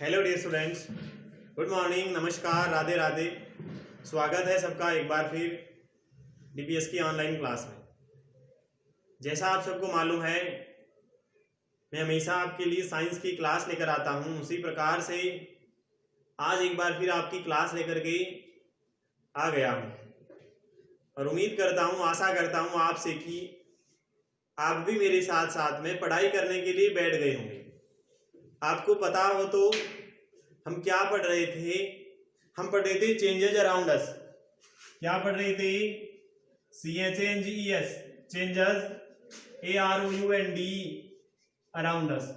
Hello dear students, good morning, नमस्कार, राधे राधे। स्वागत है सबका एक बार फिर डीपीएस की ऑनलाइन क्लास में। जैसा आप सबको मालूम है, मैं हमेशा आपके लिए साइंस की क्लास लेकर आता हूं। उसी प्रकार से आज एक बार फिर आपकी क्लास लेकर के आ गया हूं और उम्मीद करता हूं, आशा करता हूं आपसे कि आप भी मेरे साथ साथ में पढ़ाई करने के लिए बैठ गए होंगे। आपको पता हो तो हम क्या पढ़ रहे थे? हम पढ़ रहे थे चेंजेस अराउंड अस। क्या पढ़ रहे थे? CHANGES, changes, AROUND, around us,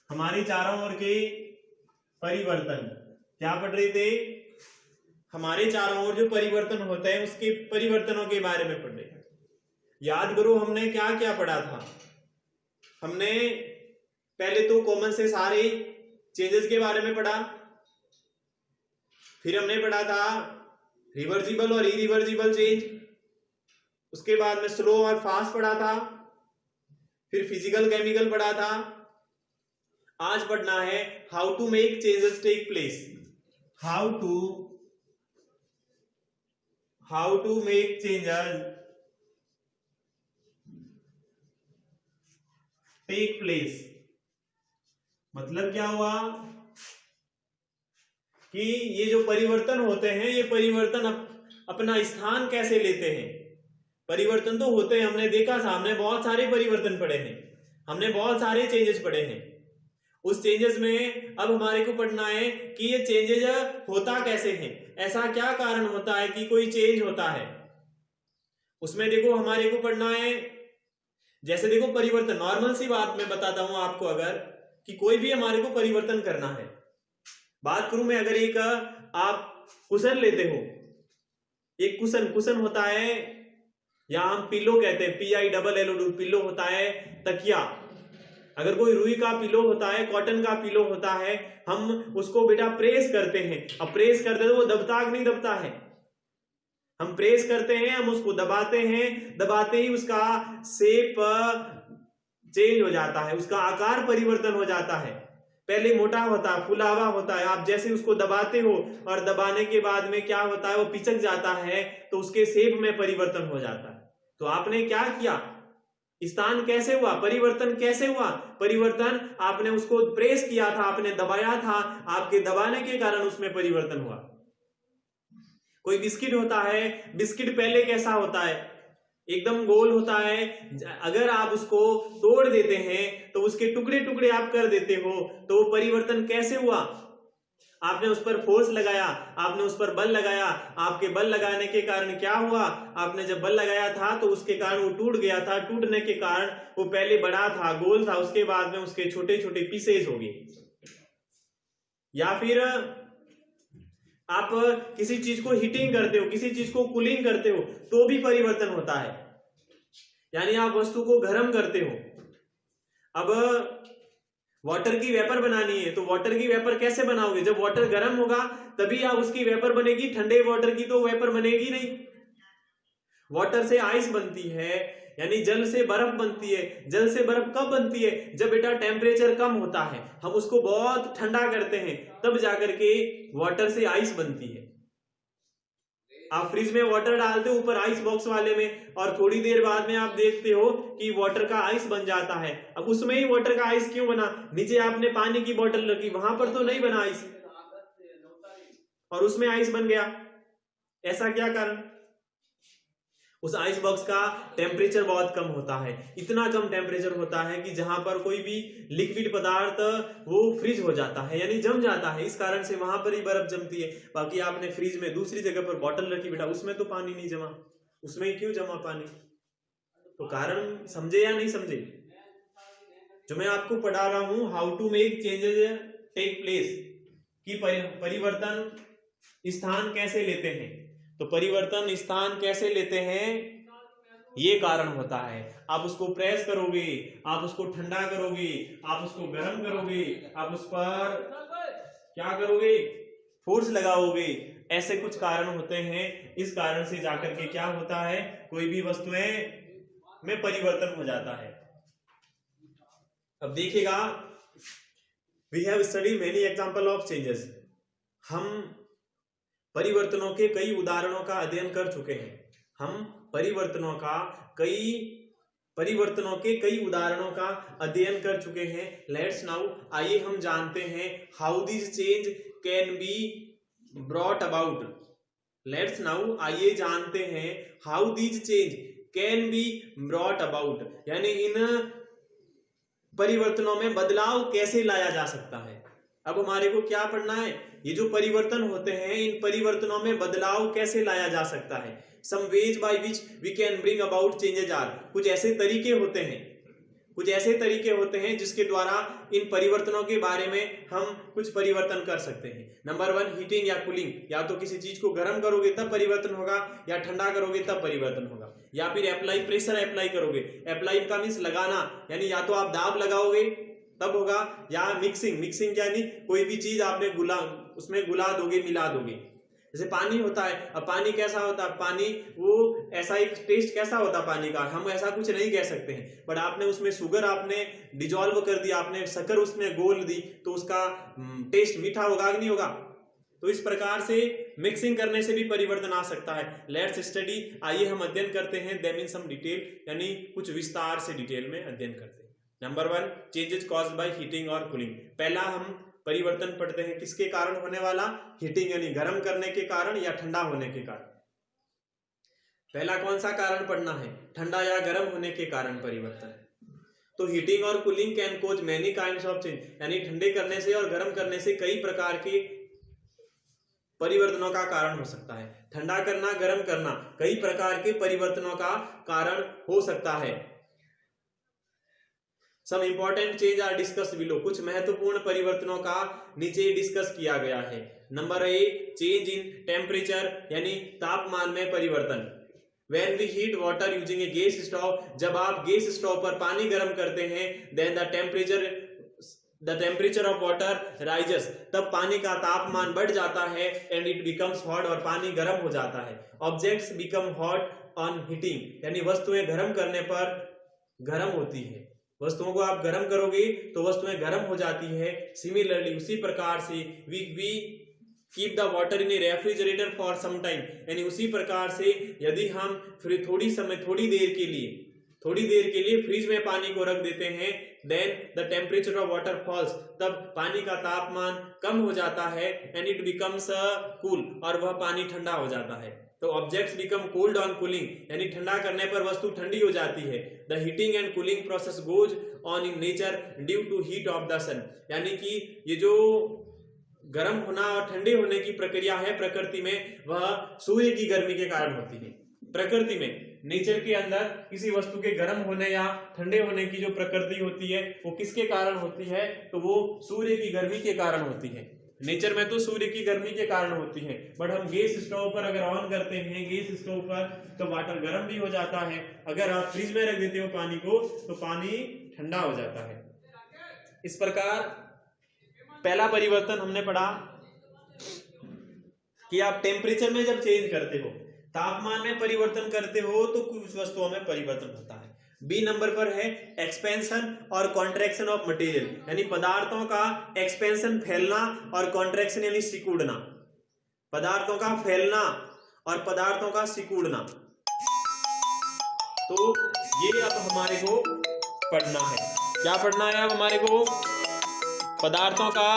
हमारे चारों ओर के परिवर्तन। क्या पढ़ रहे थे? हमारे चारों ओर जो परिवर्तन होते हैं उसके परिवर्तनों के बारे में पढ़ रहे थे। याद करो हमने क्या क्या पढ़ा था। हमने पहले तो कॉमन से सारे चेंजेस के बारे में पढ़ा, फिर हमने पढ़ा था रिवर्सिबल और इरिवर्सिबल चेंज, उसके बाद में स्लो और फास्ट पढ़ा था, फिर फिजिकल केमिकल पढ़ा था। आज पढ़ना है how to make changes take place. How to make changes take place. मतलब क्या हुआ कि ये जो परिवर्तन होते हैं, ये परिवर्तन अपना स्थान कैसे लेते हैं। परिवर्तन तो होते हैं, हमने देखा था, हमने बहुत सारे परिवर्तन पढ़े हैं, हमने बहुत सारे चेंजेस पढ़े हैं। उस चेंजेस में अब हमारे को पढ़ना है कि ये चेंजेस होता कैसे हैं, ऐसा क्या कारण होता है कि कोई चेंज होता है। उसमें देखो हमारे को पढ़ना है, जैसे देखो परिवर्तन, नॉर्मल सी बात मैं बताता हूं आपको, अगर कि कोई भी हमारे को परिवर्तन करना है। बात करूं मैं, अगर एक आप कुशन लेते हो, एक कुशन होता है, या हम पिलो कहते हैं, PILLO, पिलो होता है तकिया। अगर कोई रुई का पिलो होता है, कॉटन का पिलो होता है, हम उसको बेटा प्रेस करते हैं। अब प्रेस करते तो वो दबता कि नहीं दबता है? हम प्रेस करते हैं, हम उसको दबाते हैं, दबाते ही उसका शेप चेंज हो जाता है, उसका आकार परिवर्तन हो जाता है। पहले मोटा होता है, फुला हुआ होता है, आप जैसे उसको दबाते हो और दबाने के बाद में क्या होता है, वो पिचक जाता है, तो उसके शेप में परिवर्तन हो जाता है। तो आपने क्या किया? स्थान कैसे हुआ, परिवर्तन कैसे हुआ? परिवर्तन आपने उसको प्रेस किया था, आपने दबाया था, आपके दबाने के कारण उसमें परिवर्तन हुआ। कोई बिस्किट होता है, बिस्किट पहले कैसा होता है? एकदम गोल होता है। अगर आप उसको तोड़ देते हैं तो उसके टुकड़े टुकड़े आप कर देते हो, तो वो परिवर्तन कैसे हुआ? आपने उस पर फोर्स लगाया, आपने उस पर बल लगाया, आपके बल लगाने के कारण क्या हुआ? आपने जब बल लगाया था तो उसके कारण वो टूट गया था। टूटने के कारण वो पहले बड़ा था, गोल था, उसके बाद में उसके छोटे छोटे पीसेस हो गए। या फिर आप किसी चीज को हीटिंग करते हो, किसी चीज को कूलिंग करते हो, तो भी परिवर्तन होता है, यानी आप वस्तु को गर्म करते हो। अब वाटर की वेपर बनानी है, तो वाटर की वेपर कैसे बनाओगे? जब वाटर गर्म होगा तभी आप उसकी वेपर बनेगी, ठंडे वाटर की तो वेपर बनेगी नहीं। वाटर से आइस बनती है, यानी जल से बर्फ बनती है। जल से बर्फ कब बनती है? जब बेटा टेम्परेचर कम होता है, हम उसको बहुत ठंडा करते हैं, तब जाकर के वाटर से आइस बनती है। आप फ्रिज में वाटर डालते हो ऊपर आइस बॉक्स वाले में, और थोड़ी देर बाद में आप देखते हो कि वाटर का आइस बन जाता है। अब उसमें ही वाटर का आइस क्यों बना? नीचे आपने पानी की बोतल रखी, वहां पर तो नहीं बना आइस, और उसमें आइस बन गया। ऐसा क्या कारण? उस आइस बॉक्स का टेम्परेचर बहुत कम होता है। इतना कम टेम्परेचर होता है कि जहां पर कोई भी लिक्विड पदार्थ वो फ्रीज हो जाता है, यानी जम जाता है। इस कारण से वहां पर ही बर्फ जमती है। बाकी आपने फ्रीज में दूसरी जगह पर बॉटल रखी बेटा, उसमें तो पानी नहीं जमा, उसमें क्यों जमा पानी? तो कारण समझे या नहीं समझे? जो मैं आपको पढ़ा रहा हूं, how to make changes take place, कि परिवर्तन स्थान कैसे लेते हैं। तो परिवर्तन स्थान कैसे लेते हैं, ये कारण होता है। आप उसको प्रेस करोगे, आप उसको ठंडा करोगे, आप उसको गर्म करोगे, आप उस पर क्या करोगे? फोर्स लगाओगे। ऐसे कुछ कारण होते हैं। इस कारण से जाकर के क्या होता है, कोई भी वस्तुएं में परिवर्तन हो जाता है। अब देखिएगा, we have study many example of changes. हम परिवर्तनों के कई उदाहरणों का अध्ययन कर चुके हैं। हम परिवर्तनों के कई उदाहरणों का अध्ययन कर चुके हैं। लेट्स नाउ, आइए हम जानते हैं how this change can be brought about. Let's now, आइए जानते हैं how this change can be brought about, यानी इन परिवर्तनों में बदलाव कैसे लाया जा सकता है। अब हमारे को क्या पढ़ना है, ये जो परिवर्तन होते हैं इन परिवर्तनों में बदलाव कैसे लाया जा सकता है। Some ways by which we can bring about changes are, कुछ ऐसे तरीके होते हैं जिसके द्वारा इन परिवर्तनों के बारे में हम कुछ परिवर्तन कर सकते हैं। नंबर 1, हीटिंग या कूलिंग, या तो किसी चीज को गर्म करोगे तब परिवर्तन होगा, या ठंडा करोगे तब परिवर्तन होगा। या फिर अप्लाई, प्रेशर अप्लाई करोगे, अप्लाई का मीन्स लगाना, यानी या तो आप दाब लगाओगे तब होगा, या मिक्सिंग यानी कोई भी चीज आपने उसमें गुला दोगे, मिला दोगे। जैसे पानी होता है, अब पानी कैसा होता है, पानी वो ऐसा एक टेस्ट कैसा होता है पानी का, हम ऐसा कुछ नहीं कह सकते हैं, बट आपने उसमें शुगर आपने डिजोल्व कर दिया, आपने शक्कर उसमें घोल दी तो उसका टेस्ट मीठा होगा कि नहीं होगा। तो इस प्रकार से मिक्सिंग करने से भी परिवर्तन आ सकता है। लेट्स स्टडी, आइए हम अध्ययन करते हैं देम इन सम डिटेल, यानी कुछ विस्तार से डिटेल में अध्ययन करते हैं। Number 1, changes caused by heating और कूलिंग। पहला हम परिवर्तन पढ़ते हैं किसके कारण होने वाला, हीटिंग यानी गर्म करने के कारण या ठंडा होने के कारण। पहला कौन सा कारण पढ़ना है, ठंडा या गर्म होने के कारण परिवर्तन। तो हीटिंग और cooling can cause many kinds of change, यानी ठंडे करने से और गर्म करने से कई प्रकार के परिवर्तनों का कारण हो सकता है। ठंडा करना, गर्म करना कई प्रकार के परिवर्तनों का कारण हो सकता है। Some important change are discussed below, कुछ महत्वपूर्ण परिवर्तनों का नीचे डिस्कस किया गया है। नंबर 1, चेंज इन टेम्परेचर, यानी तापमान में परिवर्तन। When we heat water using a gas stove, जब आप गैस स्टोव पर पानी गर्म करते हैं, then the temperature of water rises, तब पानी का तापमान बढ़ जाता है, and it becomes hot, और पानी गर्म हो जाता है। Objects become hot on heating, यानी वस्तुएं गर्म करने पर गर्म होती है। वस्तुओं को आप गर्म करोगे तो वस्तुएं गर्म हो जाती है। सिमिलरली, उसी प्रकार से we keep the water in a refrigerator for some time, यानी उसी प्रकार से यदि हम फिर थोड़ी देर के लिए फ्रिज में पानी को रख देते हैं, then the temperature of water falls, तब पानी का तापमान कम हो जाता है, एंड इट बिकम्स कूल, और वह पानी ठंडा हो जाता है। तो objects become cold on cooling, यानी ठंडा करने पर वस्तु ठंडी हो जाती है। The heating and cooling process goes on in nature due to heat of the sun, यानी कि ये जो गर्म होना और ठंडे होने की प्रक्रिया है प्रकृति में, वह सूर्य की गर्मी के कारण होती है। प्रकृति में, नेचर के अंदर किसी वस्तु के गर्म होने या ठंडे होने की जो प्रकृति होती है वो किसके कारण होती है, तो वो सूर्य की गर्मी के कारण होती है। नेचर में तो सूर्य की गर्मी के कारण होती है, बट हम गैस स्टोव पर अगर ऑन करते हैं गैस स्टोव पर, तो वाटर गर्म भी हो जाता है। अगर आप फ्रिज में रख देते हो पानी को तो पानी ठंडा हो जाता है। इस प्रकार पहला परिवर्तन हमने पढ़ा कि आप टेम्परेचर में जब चेंज करते हो, तापमान में परिवर्तन करते हो, तो कुछ वस्तुओं में परिवर्तन होता है। बी नंबर पर है एक्सपेंशन और कॉन्ट्रैक्शन ऑफ मटेरियल, यानी पदार्थों का एक्सपेंशन फैलना और कॉन्ट्रैक्शन यानी सिकुड़ना। पदार्थों का फैलना और पदार्थों का सिकुड़ना, तो ये अब हमारे को पढ़ना है। क्या पढ़ना है अब हमारे को, पदार्थों का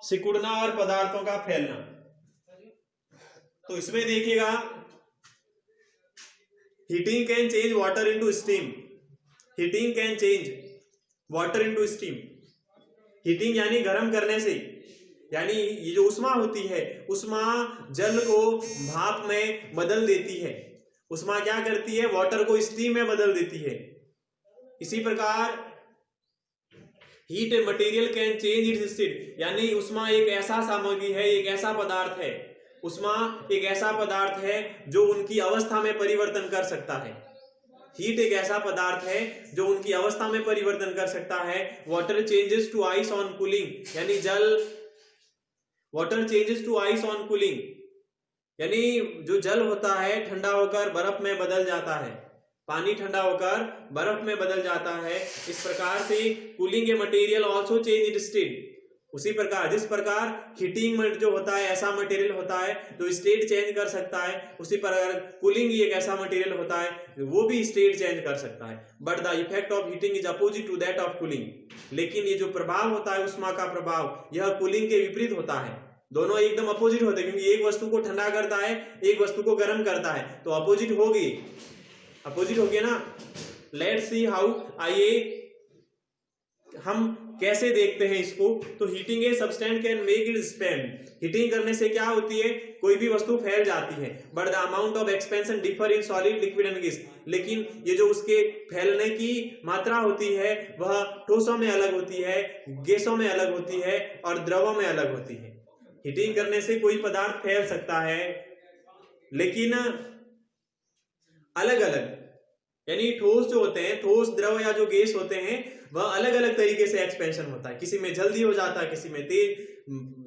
सिकुड़ना और पदार्थों का फैलना। तो इसमें देखिएगा, heating can change water into steam, heating can change water into steam. Heating यानी गर्म करने से, यानी ये जो उष्मा होती है, उष्मा जल को भाप में बदल देती है। उष्मा क्या करती है, वाटर को स्टीम में बदल देती है। इसी प्रकार heat material can change it's state, यानी उष्मा एक ऐसा सामग्री है, एक ऐसा पदार्थ है, उष्मा एक ऐसा पदार्थ है जो उनकी अवस्था में परिवर्तन कर सकता है। हीट एक ऐसा पदार्थ है जो उनकी अवस्था में परिवर्तन कर सकता है। Water changes to ice on cooling, यानी water changes to ice on cooling, यानी जो जल होता है ठंडा होकर बर्फ में बदल जाता है। पानी ठंडा होकर बर्फ में बदल जाता है। इस प्रकार से cooling a material also change it state. उसी प्रकार जिस प्रकार हीटिंग में जो होता है ऐसा मटेरियल होता है तो स्टेट चेंज कर सकता है, उसी प्रकार कूलिंग ही एक ऐसा मटेरियल होता है वो भी स्टेट चेंज कर सकता है। But the effect of heating is opposite to that of cooling. लेकिन ये जो प्रभाव होता है उष्मा का प्रभाव यह कूलिंग के विपरीत होता है। दोनों एकदम अपोजिट होते हैं, क्योंकि एक वस्तु को ठंडा करता है एक वस्तु को गर्म करता है, तो अपोजिट होगी ना। Let's see how. आइए हम कैसे देखते हैं इसको। तो heating a substance can make it expand. Heating करने से क्या होती है, कोई भी वस्तु फैल जाती है। But the amount of expansion differ in solid liquid and gas. लेकिन ये जो उसके फैलने की मात्रा होती है वह ठोसों में अलग होती है, गैसों में अलग होती है और द्रवों में अलग होती है। हीटिंग करने से कोई पदार्थ फैल सकता है लेकिन अलग अलग, यानी ठोस जो होते हैं, ठोस द्रव या जो गैस होते हैं वह अलग अलग तरीके से एक्सपेंशन होता है। किसी में जल्दी हो जाता है, किसी में तेज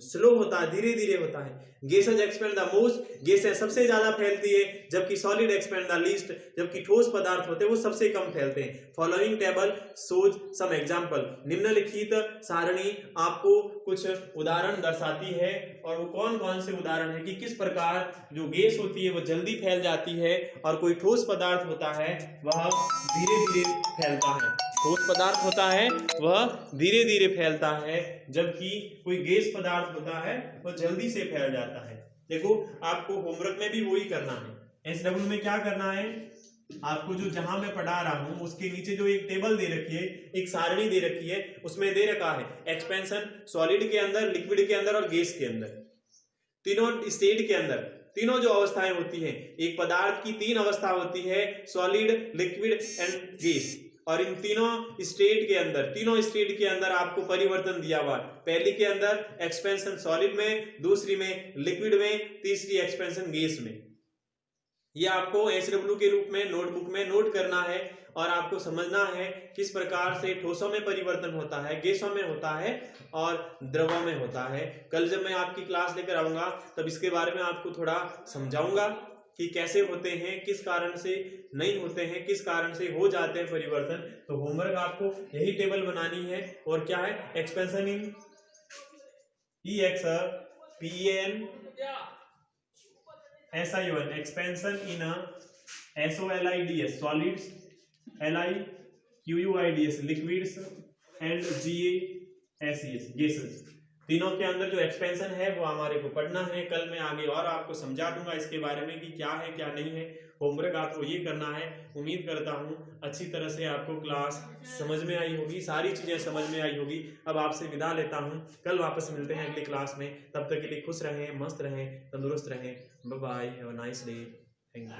स्लो होता है, धीरे धीरे होता है। Gases expand the most. गैसें सबसे ज्यादा फैलती है, जबकि सॉलिड एक्सपेंड द लीस्ट। जबकि ठोस पदार्थ होते हैं वो सबसे कम फैलते हैं। Following table shows some example. निम्नलिखित सारणी आपको कुछ उदाहरण दर्शाती है, और वो कौन कौन से उदाहरण है कि किस प्रकार जो गैस होती है वो जल्दी फैल जाती है और कोई ठोस पदार्थ होता है वह धीरे धीरे फैलता है। ठोस पदार्थ होता है वह धीरे धीरे फैलता है, जबकि कोई गैस पदार्थ होता है वह जल्दी से फैल जाता है। देखो आपको होमवर्क में भी वही करना है। एसडब्ल्यू में क्या करना है, आपको जो जहां मैं पढ़ा रहा हूं उसके नीचे जो एक टेबल दे रखी है, एक सारणी दे रखी है, उसमें दे रखा है एक्सपेंशन सॉलिड के अंदर, लिक्विड के अंदर और गैस के अंदर। तीनों स्टेट के अंदर तीनों जो अवस्थाएं होती हैं, एक पदार्थ की तीन अवस्था होती है, सॉलिड, लिक्विड एंड गैस। और इन तीनों स्टेट के अंदर आपको परिवर्तन दिया हुआ। पहली के अंदर एक्सपेंशन सॉलिड में, दूसरी में लिक्विड में, तीसरी एक्सपेंशन गैस में। ये आपको एसडब्ल्यू के रूप में नोटबुक में नोट करना है और आपको समझना है किस प्रकार से ठोसों में परिवर्तन होता है, गैसों में होता है और द्रवों में होता है। कल जब मैं आपकी क्लास लेकर आऊंगा तब इसके बारे में आपको थोड़ा समझाऊंगा कि कैसे होते हैं, किस कारण से नहीं होते हैं, किस कारण से हो जाते हैं परिवर्तन। तो होमवर्क आपको यही टेबल बनानी है। और क्या है, expansion in EXPEN SION, expansion in SOLIDS solids, LIQUIDS liquids and GASES gases. तीनों के अंदर जो एक्सपेंशन है वो हमारे को पढ़ना है। कल मैं आगे और आपको समझा दूंगा इसके बारे में कि क्या है क्या नहीं है। होमवर्क आपको ये करना है। उम्मीद करता हूँ अच्छी तरह से आपको क्लास समझ में आई होगी, सारी चीजें समझ में आई होगी। अब आपसे विदा लेता हूँ, कल वापस मिलते हैं अगली क्लास में। तब तक के लिए खुश रहें, मस्त रहें, तंदुरुस्त रहें। Bye bye, have a nice day, thank you.